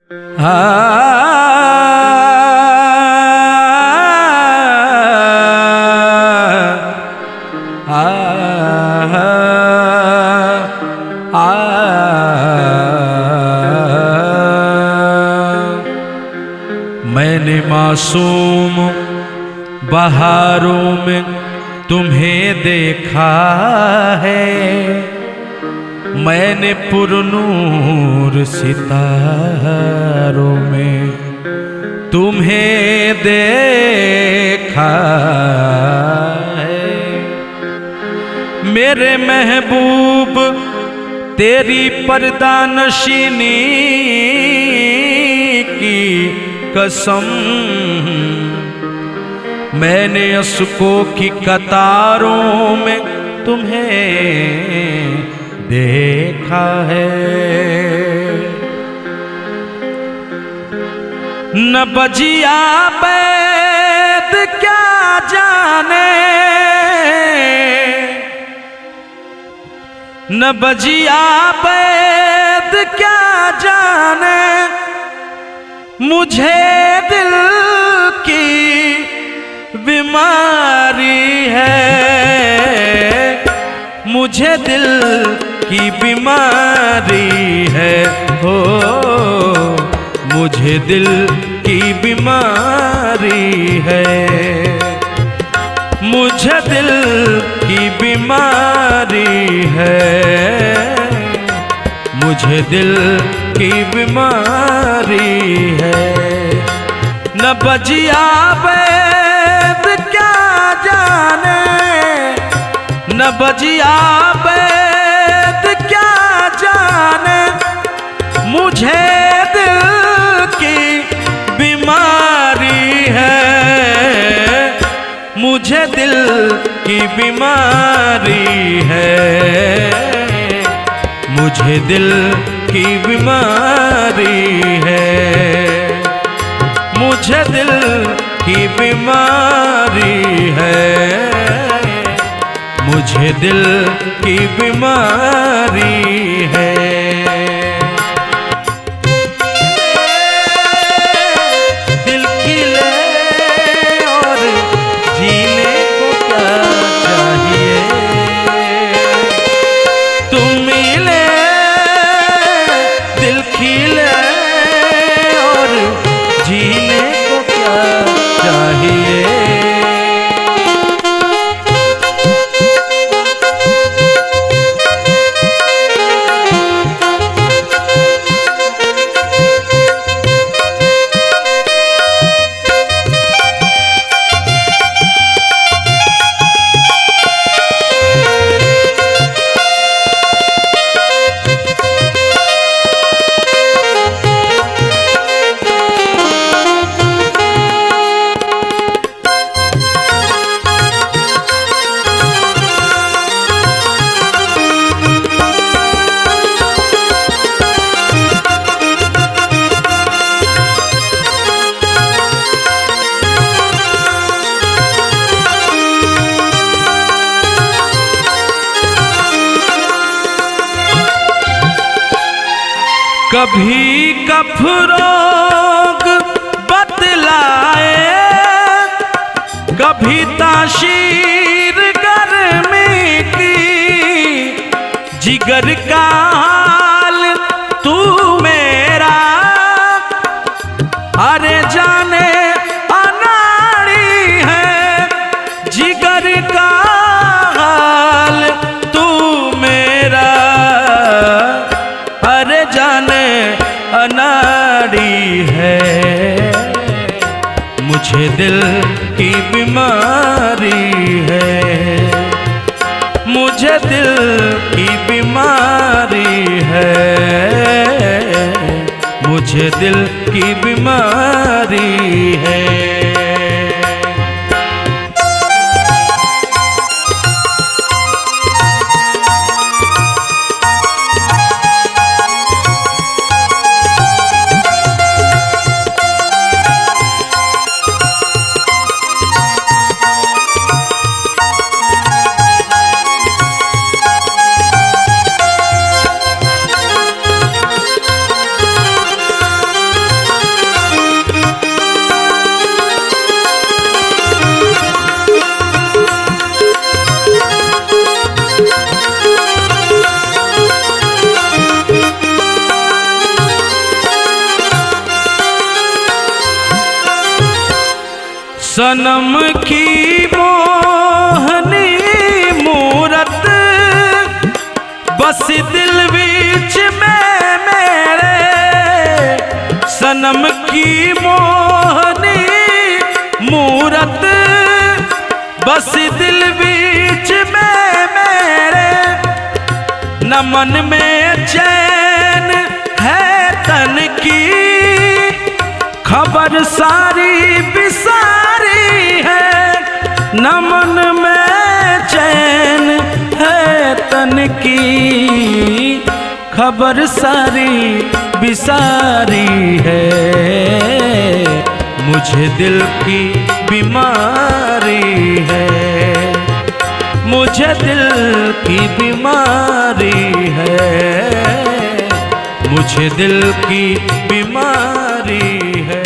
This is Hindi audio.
मैंने मासूम बहारों में तुम्हें देखा है, मैंने पुरनूर सितारों में तुम्हें देखा है। मेरे महबूब तेरी पर्दा नशीनी की कसम, मैंने अश्कों की कतारों में तुम्हें देखा है। न बजिया बैद क्या जाने, न बजिया बैद क्या जाने, मुझे दिल की बीमारी है, मुझे दिल की बीमारी है, हो मुझे दिल की बीमारी है, मुझे दिल की बीमारी है, मुझे दिल की बीमारी है। न बजिया बैद क्या जाने, न बजिया बैद क्या जाने, मुझे दिल की बीमारी है, मुझे दिल की बीमारी है, मुझे दिल की बीमारी है, मुझे दिल की बीमारी है, मुझे दिल की बीमारी है। दिल की ले और जीने को क्या चाहिए, तुम मिले दिल की ले और जीने को क्या चाहिए। कभी कफरोग बतलाए, कभी ताशीर गर्मी की, जिगर का हाल तू मेरा, अरे जाने अनाड़ी है, जिगर का हाल तू मेरा, अरे जाने अनाड़ी है, मुझे दिल की बीमारी है, मुझे दिल की बीमारी है, मुझे दिल की बीमारी है। सनम की मोहनी मूरत बस दिल बीच में मेरे, सनम की मोहनी मूरत बस दिल बीच में मेरे, न मन में चैन है तन की, खबर सारी बिसारी है, न मन में चैन है तन की, खबर सारी बिसारी है। मुझे दिल की बीमारी है, मुझे दिल की बीमारी है, मुझे दिल की बीमारी है।